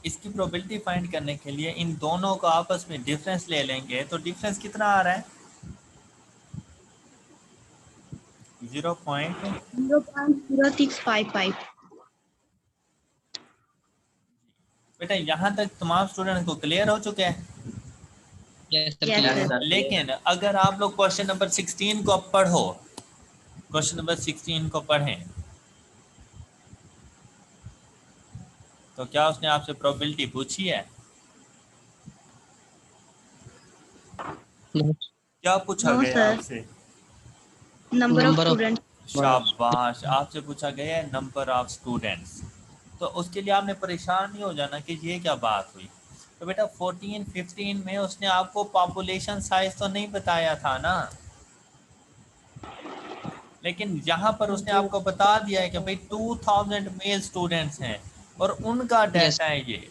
इसकी probability find करने के लिए इन दोनों को आपस में डिफरेंस ले लेंगे, तो डिफरेंस कितना आ रहा है? 0.0655। बेटा यहाँ तक तमाम स्टूडेंट को क्लियर हो चुके हैं? Yes sir. लेकिन अगर आप लोग क्वेश्चन नंबर 16 को पढ़ो, क्वेश्चन नंबर 16 को पढ़ें, तो क्या उसने आपसे प्रोबेबिलिटी पूछी है? क्या पूछा नो गया सर, आपसे? Number of student. शाबाश, आपसे पूछा गया है नंबर ऑफ स्टूडेंट्स। तो उसके लिए आपने परेशान नहीं हो जाना कि ये क्या बात हुई। तो बेटा 14-15 में उसने आपको पॉपुलेशन साइज तो नहीं बताया था ना, लेकिन यहाँ पर उसने आपको बता दिया है कि भाई 2000 मेल स्टूडेंट्स हैं और उनका डाटा है ये।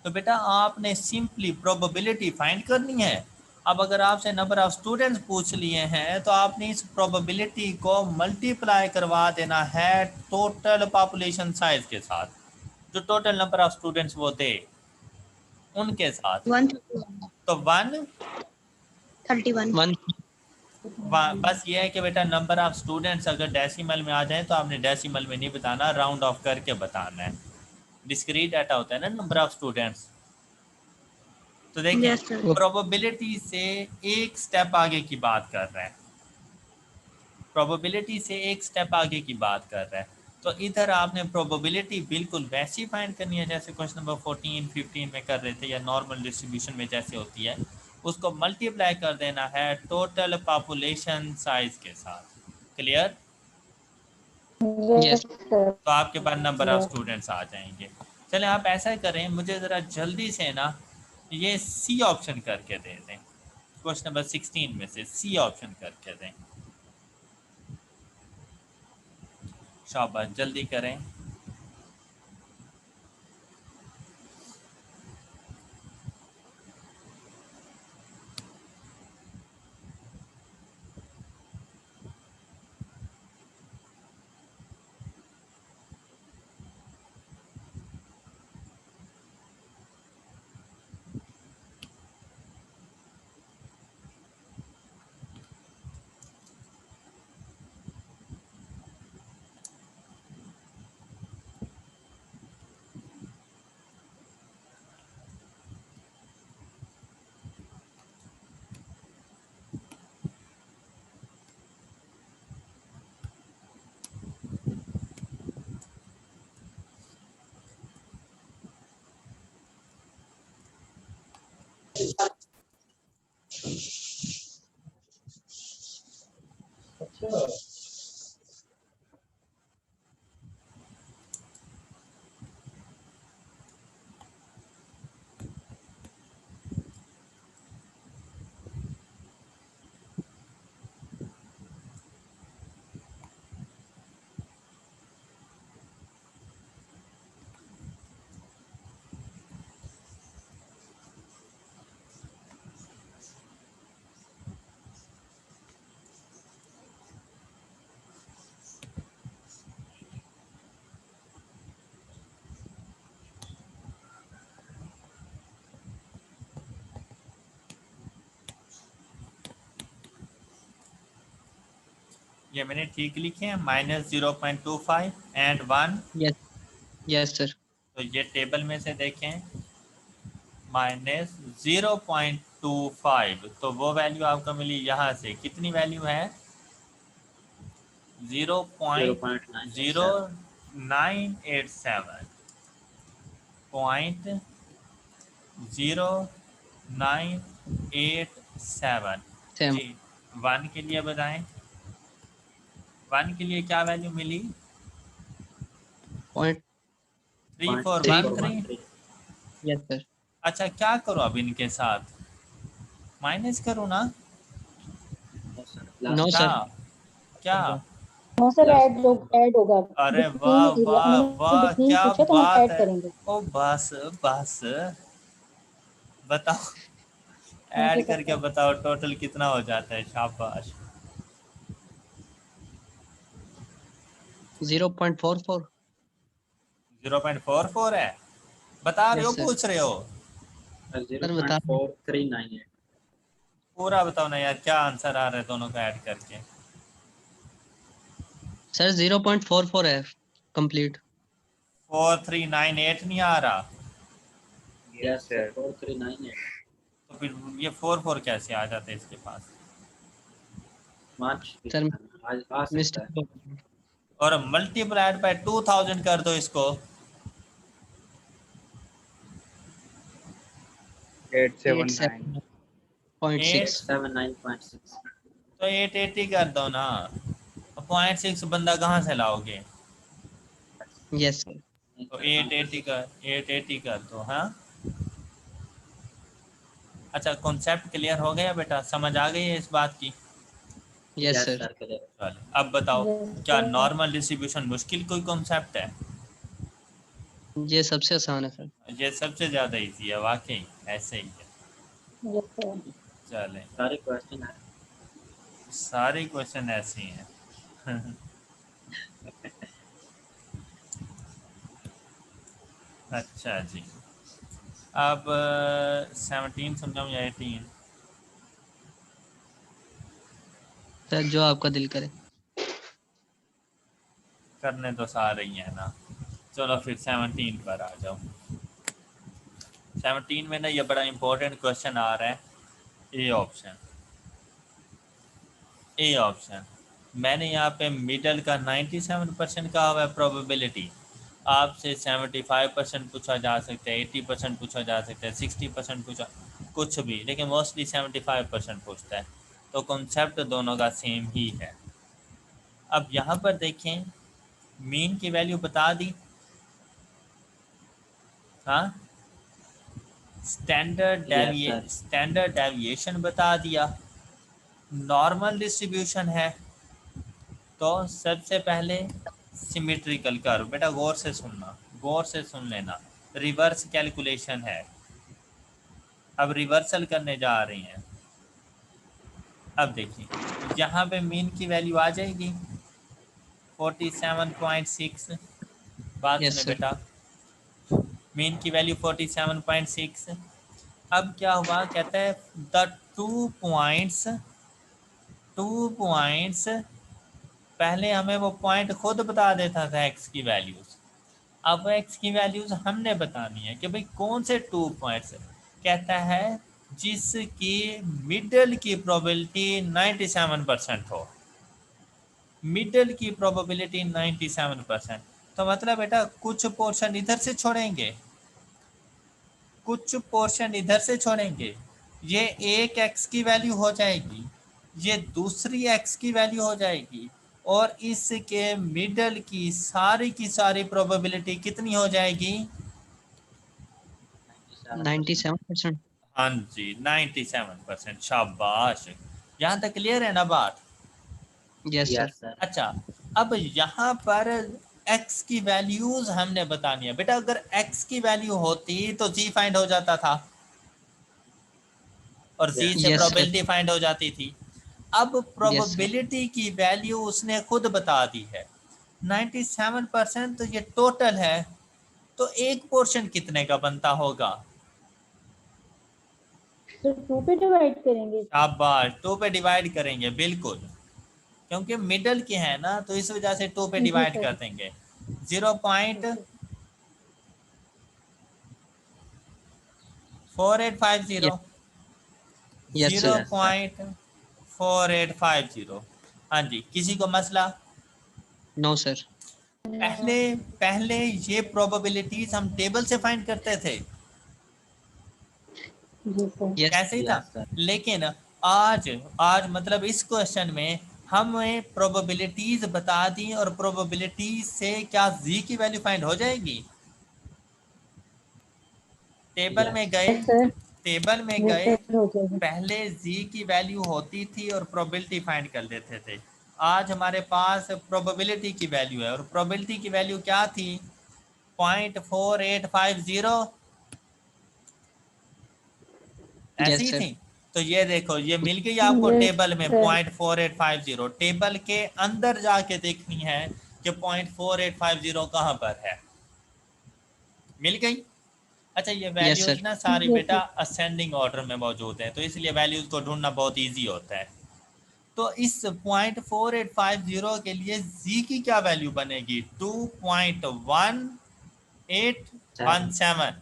तो बेटा आपने सिंपली प्रोबेबिलिटी फाइंड करनी है। अब अगर आपसे नंबर ऑफ स्टूडेंट्स पूछ लिए हैं तो आपने इस प्रोबेबिलिटी को मल्टीप्लाई करवा देना है टोटल पॉपुलेशन साइज के साथ, जो टोटल नंबर ऑफ स्टूडेंट्स वो थे उनके साथ। 131। तो 131। बस ये है कि बेटा नंबर ऑफ स्टूडेंट्स अगर डेसिमल में आ जाए तो आपने डेसिमल में नहीं बताना, राउंड ऑफ करके बताना है। डिस्क्रीट डाटा होता है ना नंबर ऑफ स्टूडेंट्स। तो देखें, यस सर। प्रोबेबिलिटी से एक स्टेप आगे की बात कर रहे हैं, प्रोबेबिलिटी से एक स्टेप आगे की बात कर रहा है। तो इधर आपने प्रोबेबिलिटी बिल्कुल वैसी फाइंड करनी है जैसे क्वेश्चन नंबर 14-15 में कर रहे थे, या नॉर्मल डिस्ट्रीब्यूशन में जैसे होती है, उसको मल्टीप्लाई कर देना है टोटल पॉपुलेशन साइज के साथ। क्लियर? यस तो आपके पास नंबर ऑफ स्टूडेंट्स आ जाएंगे। चलें आप ऐसा करें, मुझे ज़रा जल्दी से ना ये सी ऑप्शन करके दे दें, क्वेश्चन नंबर 16 में से सी ऑप्शन करके दें। शाबाश, जल्दी करें। ये मैंने ठीक लिखे हैं, -0.25 एंड 1। Yes yes sir. तो ये टेबल में से देखें, -0.25, तो वो वैल्यू आपको मिली यहाँ से। कितनी वैल्यू है? 0.0987, 0.0987 जी। 1 के लिए बताएं, 1 के लिए क्या वैल्यू मिली? 3413। Yes sir. अच्छा, क्या करो अब इनके साथ? माइनस करो ना? नो क्या सर। क्या? नो सर, ऐड होगा। अरे वाह बिटवीन वाह वाह, बिटवीन क्या पूछा तो हम बात ऐड है। करेंगे। ओ बस बस, बताओ, थैंक यू ऐड सर। करके बताओ टोटल कितना हो जाता है। शाबाश। 0.44। 0.44 है। बता रहे हो, Yes, sir. पूछ रहे हो? सर बता 0.4398। पूरा बताओ ना यार, क्या आंसर आ रहा है दोनों का ऐड करके? सर 0.44 है कंप्लीट। 4398 नहीं आ रहा? Yes sir 4398। तो फिर ये 44 कैसे आ जाते हैं इसके पास? सर आज आ सकता है। मिस्टेक और मल्टीप्लाइड बाय 2000 कर दो इसको। 879। 8.6। 79.6। तो 880 कर दो ना। 0.6 बंदा कहाँ से लाओगे? Yes sir. तो 880 कर दो। हाँ, अच्छा, कॉन्सेप्ट क्लियर हो गया बेटा? समझ आ गई है इस बात की? Yes sir. चलो अब बताओ, Yes, क्या sir. नॉर्मल डिस्ट्रीब्यूशन मुश्किल कोई कॉन्सेप्ट है? ये सबसे आसान है सर। ये सबसे ज़्यादा इजी है, वाकई ऐसे ही है। Yes, sir. चलें, सारे क्वेश्चन है। सारे क्वेश्चन ऐसे ही हैं। अच्छा जी, अब 17 समझाऊँ या 18? सर जो आपका दिल करे। करने तो सारे ही हैं ना। चलो फिर 17 पर आ जाओ। 17 में ना ये बड़ा इंपॉर्टेंट क्वेश्चन आ रहा है। A option, A option. मैंने यहाँ पे मिडल का 97% कहा हुआ है प्रोबेबिलिटी। आपसे 75% पूछा जा सकता है, 80% पूछा जा सकता है, 60% पूछा, कुछ भी, लेकिन मोस्टली 75% पूछता है। तो कॉन्सेप्ट दोनों का सेम ही है। अब यहाँ पर देखें, मीन की वैल्यू बता दी, हाँ, स्टैंडर्ड डेविएशन बता दिया, नॉर्मल डिस्ट्रीब्यूशन है। तो सबसे पहले सिमेट्रिकल कर्व, बेटा गौर से सुनना, गौर से सुन लेना, रिवर्स कैलकुलेशन है। अब रिवर्सल करने जा रही हैं। अब देखिए, यहाँ पे मीन की वैल्यू आ जाएगी 47.6। बात यस सुने सर। बेटा, मीन की वैल्यू 47.6। अब क्या हुआ, कहता है द 2 पॉइंट्स पहले हमें वो पॉइंट खुद बता देता था एक्स की वैल्यूज़। अब एक्स की वैल्यूज़ हमने बतानी है कि भाई कौन से 2 पॉइंट्स। कहता है जिसकी मिडल की प्रोबेबिलिटी 97% हो, मिडल की प्रोबेबिलिटी 97%। तो मतलब बेटा कुछ पोर्शन इधर से छोड़ेंगे, कुछ पोर्शन इधर से छोड़ेंगे, ये एक एक्स की वैल्यू हो जाएगी, ये दूसरी एक्स की वैल्यू हो जाएगी, और इसके मिडल की सारी प्रोबेबिलिटी कितनी हो जाएगी? 97%। हाँ जी, 97%। शाबाश, यहाँ तक क्लियर है ना बात? Yes sir. Yes sir. अच्छा, अब यहाँ पर x की वैल्यूज हमने बतानी है बेटा। अगर x की वैल्यू होती तो z फाइंड हो जाता था और z से यस सर। प्रोबेबिलिटी फाइंड हो जाती थी। अब यस सर। प्रोबेबिलिटी की वैल्यू उसने खुद बता दी है 97%, तो ये टोटल है। तो एक पोर्शन कितने का बनता होगा? तो 2 पे डिवाइड करेंगे। शाबाश, 2 पे डिवाइड करेंगे, बिल्कुल, क्योंकि मिडल के हैं ना, तो इस वजह से 2 पे जी डिवाइड सर। कर देंगे। 0.4850, यस सर। 0.4850। हाँ जी, किसी को मसला? No sir. पहले पहले ये प्रोबेबिलिटीज हम टेबल से फाइंड करते थे, जी सर। यस कैसे ही था। लेकिन आज आज मतलब इस क्वेश्चन में हमें प्रोबेबिलिटीज बता दी, और प्रोबेबिलिटीज से क्या जी की वैल्यू फाइंड हो जाएगी? टेबल में गए, यस सर। टेबल में यस गए, सर, हो जाएगा। पहले जी की वैल्यू होती थी और प्रोबेबिलिटी फाइंड कर लेते थे। आज हमारे पास प्रोबेबिलिटी की वैल्यू है, और प्रोबेबिलिटी की वैल्यू क्या थी? 0.4850, ऐसी यस ही सर। थी। तो ये देखो, ये मिल गई आपको यस टेबल में सर। 0.4850। टेबल के अंदर जाके देखनी है कि 0.4850 कहाँ पर है। मिल गई। अच्छा, ये Yes, वैल्यूज sir. ना सारी Yes, बेटा असेंडिंग ऑर्डर में मौजूद हैं, तो इसलिए वैल्यूज को ढूंढना बहुत इजी होता है। तो इस 0.4850 के लिए z की क्या वैल्यू बनेगी? 2.1817।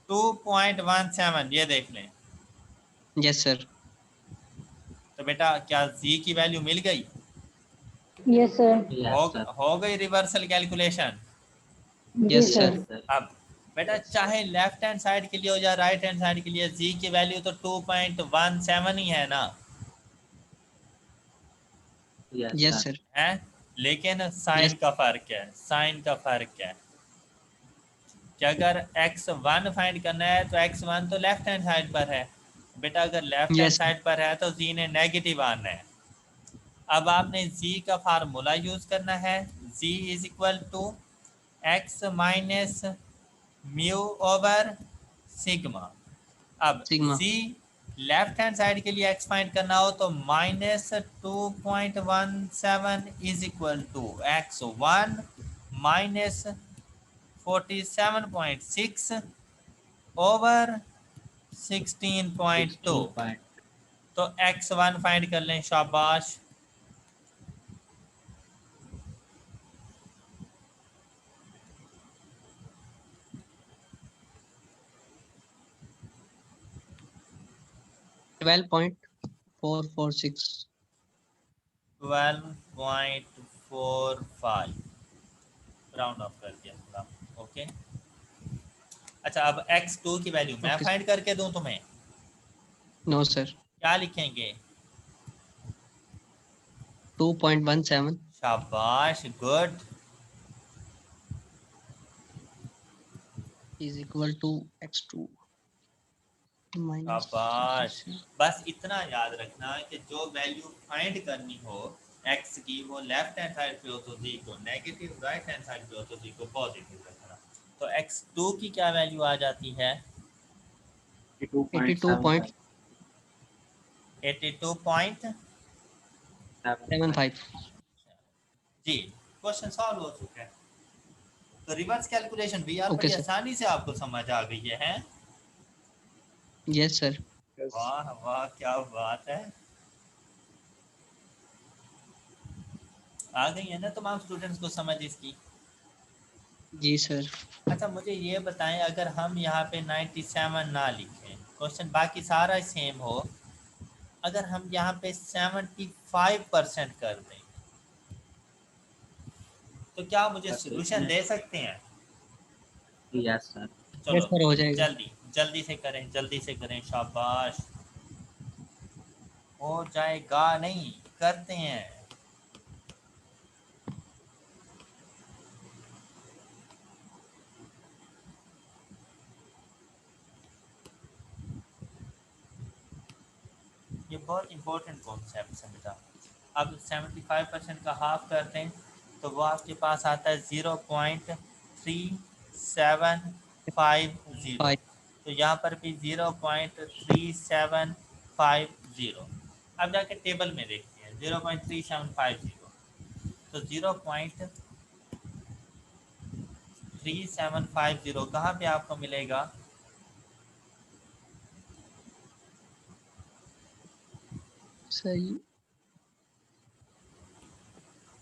2.17 ये देख लें। Yes, sir. तो बेटा क्या z की वैल्यू मिल गई? yes sir, Yes, sir. हो गई reversal calculation. Yes, yes sir. sir, Sir. अब बेटा चाहे लेफ्ट हैंड साइड के लिए हो या राइट हैंड साइड के लिए, z की वैल्यू तो 2.17 ही है ना, Yes, Yes, sir. sir. है? लेकिन साइन Yes. का फर्क है, साइन का फर्क है कि अगर x1 फाइंड करना है तो x1 तो लेफ्ट हैंड साइड पर है बेटा, अगर लेफ्ट हैंड Yes. साइड पर है तो z ने नेगेटिव आना है। अब आपने z का फार्मूला यूज करना है, z is equal to x minus mu over sigma. अब Sigma. z left hand side के लिए x फाइंड करना हो तो -2.17 is equal to x1 minus 47.6 over 16.2। 16 point. तो x1 फाइंड कर लें, शाबाश। Twelve point 446. 12.45 राउंड ऑफ कर दिया थोड़ा। ओके, अच्छा अब x2 की वैल्यू मैं Okay. फाइंड करके दूं तुम्हें, No, sir. क्या लिखेंगे? 2.17 शाबाश, good. is equal to x2 minus शाबाश। 47. बस इतना याद रखना कि जो वैल्यू फाइंड करनी हो x की, वो लेफ्ट हैंड साइड पे हो तो z को नेगेटिव, राइट हैंड साइड पे हो तो z को पॉजिटिव रखना। तो x2 की क्या वैल्यू आ जाती है? 82.75. 82.75। जी, क्वेश्चन सॉल्व हो चुका है। तो रिवर्स कैलकुलेशन भी यार Okay, बड़ी sir. आसानी से आपको समझ आ गई है, हैं? Yes, sir. Yes. वाह वाह, क्या बात है, आ गई है ना तमाम स्टूडेंट्स को समझ इसकी। जी सर। अच्छा मुझे ये बताएं, अगर हम यहाँ पे 97 ना लिखें, क्वेश्चन बाकी सारा सेम हो, अगर हम यहाँ पे 75% कर दें तो क्या मुझे सोल्यूशन दे सकते हैं? Yes, sir. यस चलो सर, हो जाएगा। जल्दी से करें, जल्दी से करें, शाबाश। हो जाएगा नहीं, करते हैं। ये बहुत इंपॉर्टेंट कॉन्सेप्ट है बेटा। अब 75% का हाफ करते हैं तो वो आपके पास आता है 0.3750। 5 तो यहाँ पर भी 0.3750। अब जाके टेबल में देखते हैं 0.3750। तो 0.3750 कहाँ पे आपको मिलेगा? सही।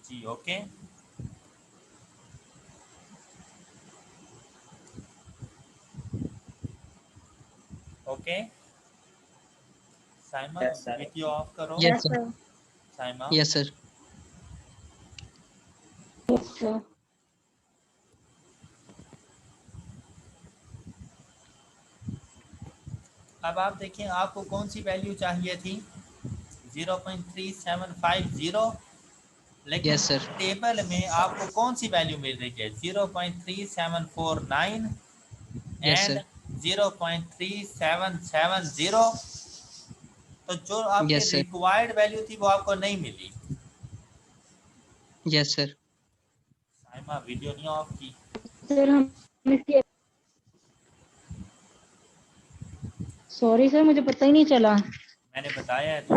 जी okay, okay. Saima Yes, sir. Video off करो। Yes, yes sir. sir, Saima, yes sir. yes sir, अब आप देखिए आपको कौन सी वैल्यू चाहिए थी? 0.3750, लेकिन Yes, sir. टेबल में आपको कौन सी वैल्यू मिल रही है? 0.3749 Yes, एंड sir. 0.3770। तो जो आपके Yes, sir. रिक्वायर्ड वैल्यू थी वो आपको नहीं मिली। Yes sir. साइमा वीडियो नहीं ऑफ की। सर हम इसके सॉरी सर, मुझे पता ही नहीं चला। मैंने बताया है तो